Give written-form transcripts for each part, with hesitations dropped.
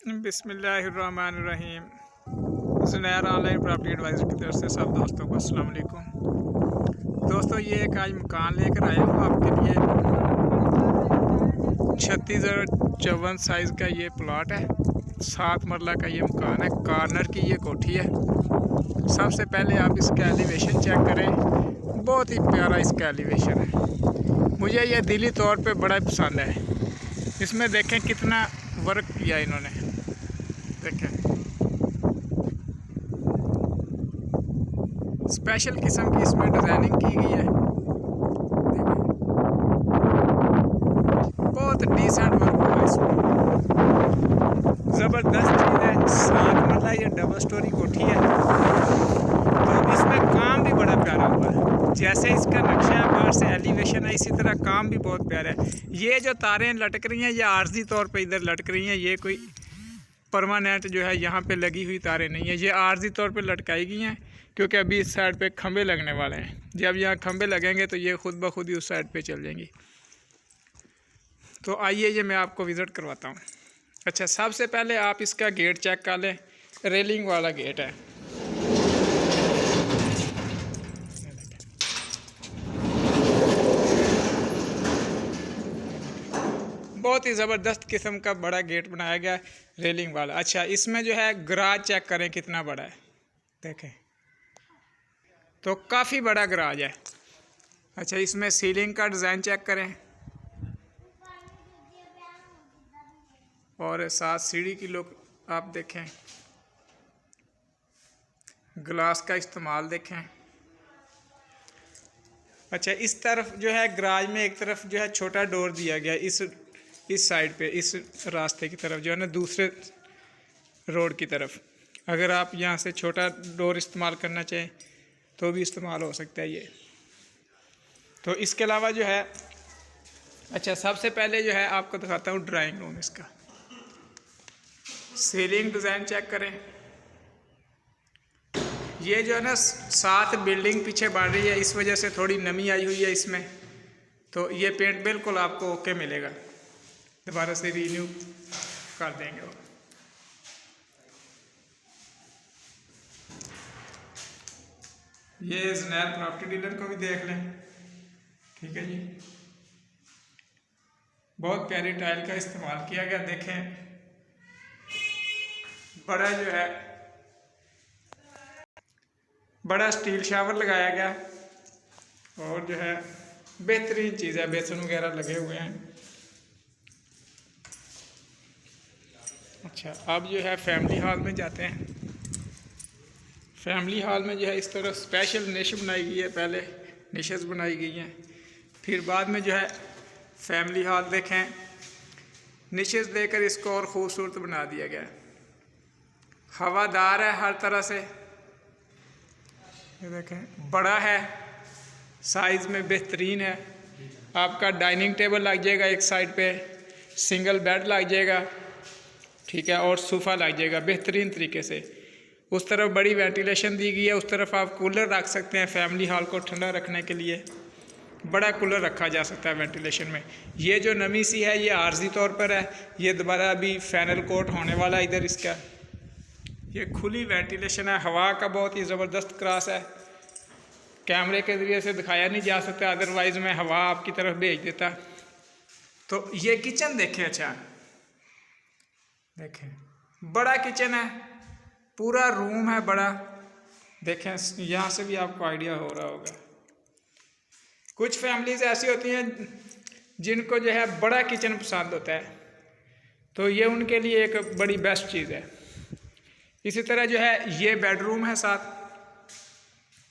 बिस्मिल्लाहिर्रहमानिर्रहीम। Zunair online property adviser की तरफ से सब दोस्तों को अस्सलाम वालेकुम। दोस्तों ये एक आज मकान लेकर आया हूँ आपके लिए। 3654 साइज़ का ये प्लॉट है। 7 मरला का ये मकान है। कॉर्नर की ये कोठी है। सबसे पहले आप इसका एलिवेशन चेक करें। बहुत ही प्यारा इसका एलिवेशन है। मुझे ये दिली तौर पे बड़ा पसंद है। इसमें देखें कितना वर्क किया इन्होंने। देखें स्पेशल किस्म की इसमें डिज़ाइनिंग की गई है। देखें बहुत डिसेंट वर्क हुआ इसमें। ज़बरदस्त चीज़ है। 7 मरला ये डबल स्टोरी कोठी है। तो इसमें काम भी बड़ा प्यारा हुआ है। जैसे इसका नक्शा है, बाहर से एलिवेशन है, इसी तरह काम भी बहुत प्यारा है। ये जो तारें लटक रही हैं ये आर्जी तौर पे इधर लटक रही हैं। ये कोई परमानेंट जो है यहाँ पे लगी हुई तारें नहीं है। ये आर्जी तौर पे लटकाई गई हैं क्योंकि अभी इस साइड पे खंबे लगने वाले हैं। जब यहाँ खंबे लगेंगे तो ये खुद ब खुद ही उस साइड पे चल जाएंगी। तो आइए ये मैं आपको विज़िट करवाता हूँ। अच्छा, सबसे पहले आप इसका गेट चेक कर लें। रेलिंग वाला गेट है। बहुत ही ज़बरदस्त किस्म का बड़ा गेट बनाया गया है, रेलिंग वाला। अच्छा, इसमें जो है गराज चेक करें कितना बड़ा है। देखें तो काफ़ी बड़ा गराज है। अच्छा, इसमें सीलिंग का डिज़ाइन चेक करें और साथ सीढ़ी की लुक आप देखें। ग्लास का इस्तेमाल देखें। अच्छा, इस तरफ जो है गराज में एक तरफ जो है छोटा डोर दिया गया है। इस साइड पे, इस रास्ते की तरफ जो है ना, दूसरे रोड की तरफ। अगर आप यहाँ से छोटा डोर इस्तेमाल करना चाहें तो भी इस्तेमाल हो सकता है ये। तो इसके अलावा जो है, अच्छा सबसे पहले जो है आपको दिखाता हूँ ड्राइंग रूम। इसका सीलिंग डिज़ाइन चेक करें। ये जो है ना, साथ बिल्डिंग पीछे बढ़ रही है, इस वजह से थोड़ी नमी आई हुई है इसमें। तो ये पेंट बिल्कुल आपको ओके मिलेगा। दोबारा से रिन्यू कर देंगे वो। ये ज़ुनैर प्रॉपर्टी डीलर को भी देख लें। ठीक है जी, बहुत प्यारी टाइल का इस्तेमाल किया गया। देखें बड़ा जो है बड़ा स्टील शावर लगाया गया और जो है बेहतरीन चीज़ है। बेसन वगैरह लगे हुए हैं। अच्छा, अब जो है फैमिली हॉल में जाते हैं। फैमिली हॉल में जो है इस तरह स्पेशल निश बनाई गई है। पहले निशेस बनाई गई हैं, फिर बाद में जो है फैमिली हॉल देखें निशेस देकर इसको और ख़ूबसूरत बना दिया गया है। हवादार है हर तरह से। ये देखें बड़ा है, साइज़ में बेहतरीन है। आपका डाइनिंग टेबल लग जाएगा एक साइड पे, सिंगल बेड लग जाएगा, ठीक है, और सोफ़ा लग जाएगा बेहतरीन तरीके से। उस तरफ बड़ी वेंटिलेशन दी गई है, उस तरफ आप कूलर रख सकते हैं। फैमिली हॉल को ठंडा रखने के लिए बड़ा कूलर रखा जा सकता है वेंटिलेशन में। ये जो नमी सी है ये आर्जी तौर पर है। ये दोबारा अभी फाइनल कोट होने वाला है इधर इसका। ये खुली वेंटिलेशन है। हवा का बहुत ही ज़बरदस्त क्रॉस है। कैमरे के ज़रिए से दिखाया नहीं जा सकता, अदरवाइज़ मैं हवा आपकी तरफ भेज देता। तो ये किचन देखें। अच्छा देखें बड़ा किचन है, पूरा रूम है बड़ा। देखें यहाँ से भी आपको आइडिया हो रहा होगा। कुछ फैमिलीज ऐसी होती हैं जिनको जो है बड़ा किचन पसंद होता है, तो ये उनके लिए एक बड़ी बेस्ट चीज़ है। इसी तरह जो है ये बेडरूम है साथ।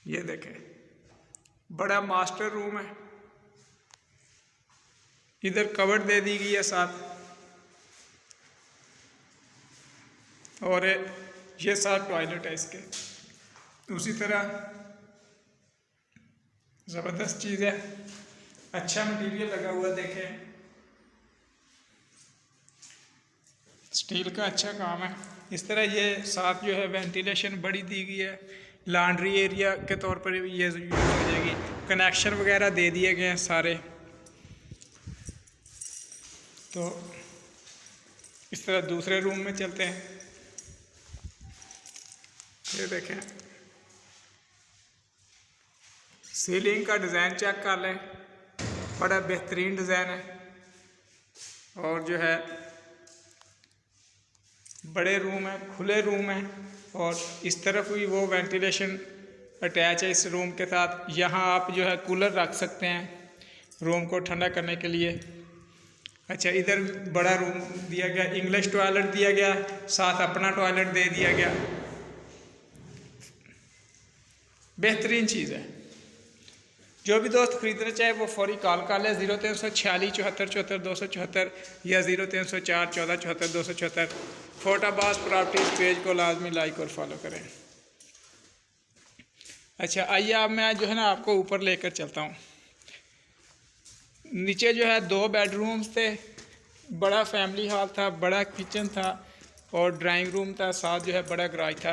ये देखें बड़ा मास्टर रूम है। इधर कबर्ड दे दी गई है साथ, और ये साथ टॉयलेट है इसके। उसी तरह ज़बरदस्त चीज़ है। अच्छा मटेरियल लगा हुआ देखें, स्टील का अच्छा काम है। इस तरह ये साथ जो है वेंटिलेशन बड़ी दी गई है। लॉन्ड्री एरिया के तौर पर ये यूज़ हो जाएगी। कनेक्शन वगैरह दे दिए गए हैं सारे। तो इस तरह दूसरे रूम में चलते हैं। ये देखें, सीलिंग का डिज़ाइन चेक कर लें, बड़ा बेहतरीन डिज़ाइन है। और जो है बड़े रूम है, खुले रूम है, और इस तरफ भी वो वेंटिलेशन अटैच है इस रूम के साथ। यहाँ आप जो है कूलर रख सकते हैं रूम को ठंडा करने के लिए। अच्छा, इधर बड़ा रूम दिया गया, इंग्लिश टॉयलेट दिया गया, साथ अपना टॉयलेट दे दिया गया। बेहतरीन चीज़ है। जो भी दोस्त खरीदना चाहे वो फौरी कॉल कर ले 0346 74 74 274 या 0304 14 74 274। फोटाबाज प्रॉपर्टीज पेज को लाजमी लाइक और फॉलो करें। अच्छा, आइए अब मैं जो है ना आपको ऊपर लेकर चलता हूँ। नीचे जो है 2 बेडरूम्स थे, बड़ा फैमिली हॉल था, बड़ा किचन था और ड्राइंग रूम था, साथ जो है बड़ा गराज था।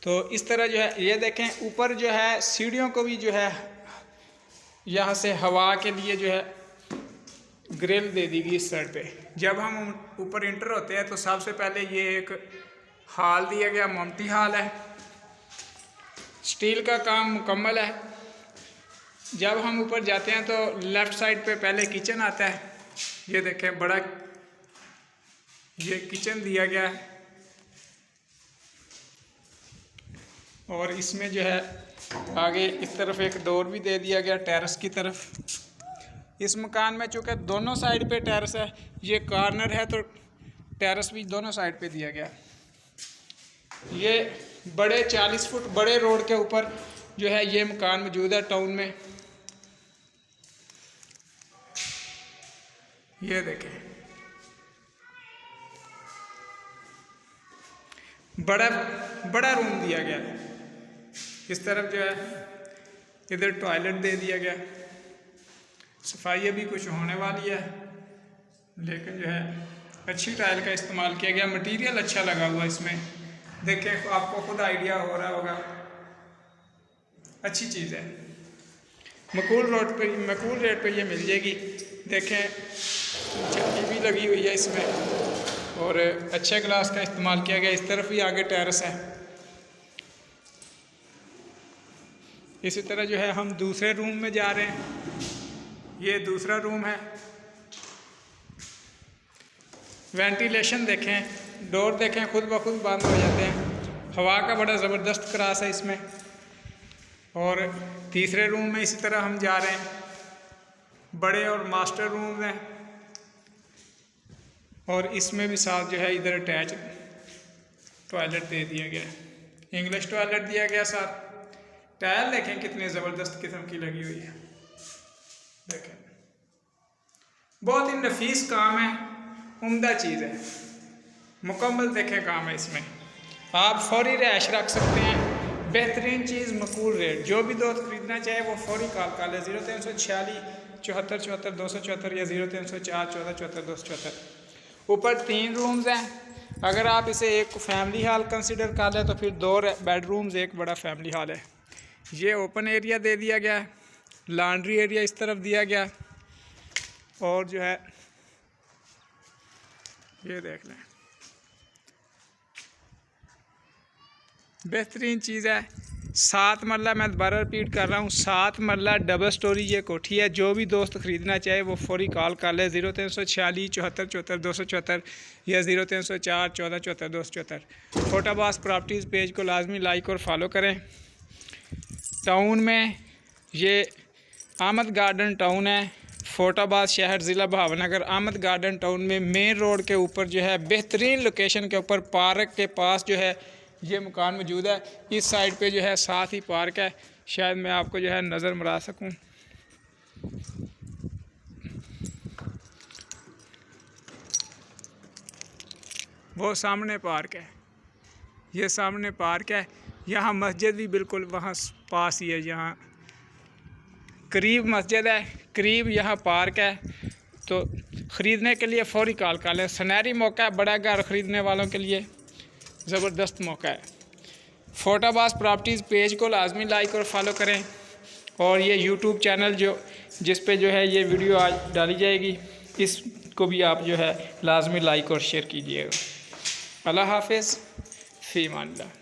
तो इस तरह जो है ये देखें, ऊपर जो है सीढ़ियों को भी जो है यहाँ से हवा के लिए जो है ग्रिल दे दी गई इस साइड पे। जब हम ऊपर इंटर होते हैं तो सबसे पहले ये एक हॉल दिया गया, ममटी हॉल है, स्टील का काम मुकम्मल है। जब हम ऊपर जाते हैं तो लेफ़्ट साइड पे पहले किचन आता है। ये देखें, बड़ा ये किचन दिया गया है और इसमें जो है आगे इस तरफ एक डोर भी दे दिया गया टेरेस की तरफ। इस मकान में चूँकि दोनों साइड पे टेरेस है, ये कॉर्नर है तो टेरेस भी दोनों साइड पे दिया गया। ये बड़े 40 फुट बड़े रोड के ऊपर जो है ये मकान मौजूद है टाउन में। ये देखें, बड़ा बड़ा रूम दिया गया। इस तरफ जो है इधर टॉयलेट दे दिया गया। सफाई अभी कुछ होने वाली है, लेकिन जो है अच्छी टाइल का इस्तेमाल किया गया, मटेरियल अच्छा लगा हुआ इसमें। देखें, आपको खुद आइडिया हो रहा होगा, अच्छी चीज़ है। मकबूल रेट पे ये मिल जाएगी। देखें, छतरी भी लगी हुई है इसमें और अच्छे ग्लास का इस्तेमाल किया गया। इस तरफ भी आगे टेरेस है। इसी तरह जो है हम दूसरे रूम में जा रहे हैं। ये दूसरा रूम है। वेंटिलेशन देखें, डोर देखें, खुद ब खुद बंद हो जाते हैं। हवा का बड़ा ज़बरदस्त क्रॉस है इसमें। और तीसरे रूम में इसी तरह हम जा रहे हैं, बड़े और मास्टर रूम हैं और इसमें भी साथ जो है इधर अटैच टॉयलेट दे दिया गया है, इंग्लिश टॉयलेट दिया गया साथ। टाइल देखें कितने ज़बरदस्त किस्म की लगी हुई है। देखें, बहुत ही नफीस काम है, उम्दा चीज़ है, मुकम्मल देखें काम है इसमें। आप फौरी रहायश रख सकते हैं। बेहतरीन चीज़, मकबूल रेट। जो भी दोस्त खरीदना चाहे वो फौरी कॉल कर ले 0346 74 74 274 या 0304 14 74 274। ऊपर 3 रूम्स हैं। अगर आप इसे एक फैमिली हॉल कंसिडर कर लें तो फिर 2 बेडरूम्स एक बड़ा फैमिली हॉल है। ये ओपन एरिया दे दिया गया, लॉन्ड्री एरिया इस तरफ दिया गया और जो है ये देख लें, बेहतरीन चीज़ है। 7 मरला, मैं दोबारा रिपीट कर रहा हूँ, 7 मरला डबल स्टोरी ये कोठी है। जो भी दोस्त ख़रीदना चाहे वो फौरी कॉल कर ले 0346 74 74 274 या 0304 14 74 274। फोटाबाज प्रॉपर्टीज़ पेज को लाजमी लाइक और फॉलो करें। टाउन में ये आमद गार्डन टाउन है, फोटाबाद शहर ज़िला भावनगर। आमद गार्डन टाउन में मेन रोड के ऊपर जो है बेहतरीन लोकेशन के ऊपर पार्क के पास जो है ये मकान मौजूद है। इस साइड पे जो है साथ ही पार्क है, शायद मैं आपको जो है नज़र मरा सकूं। वो सामने पार्क है, ये सामने पार्क है। यहाँ मस्जिद भी बिल्कुल वहाँ पास ही है, यहाँ करीब मस्जिद है, करीब यहाँ पार्क है। तो ख़रीदने के लिए फ़ौरी कॉल कर लें। सुनहरी मौका है, बड़ा घर ख़रीदने वालों के लिए ज़बरदस्त मौका है। फोटाबाज प्रॉपर्टीज़ पेज को लाजमी लाइक और फॉलो करें और ये यूट्यूब चैनल जिस पे जो है ये वीडियो आज डाली जाएगी, इस इसको भी आप जो है लाजमी लाइक और शेयर कीजिएगा। अल्लाह हाफिज़, फ़ी अमान अल्लाह।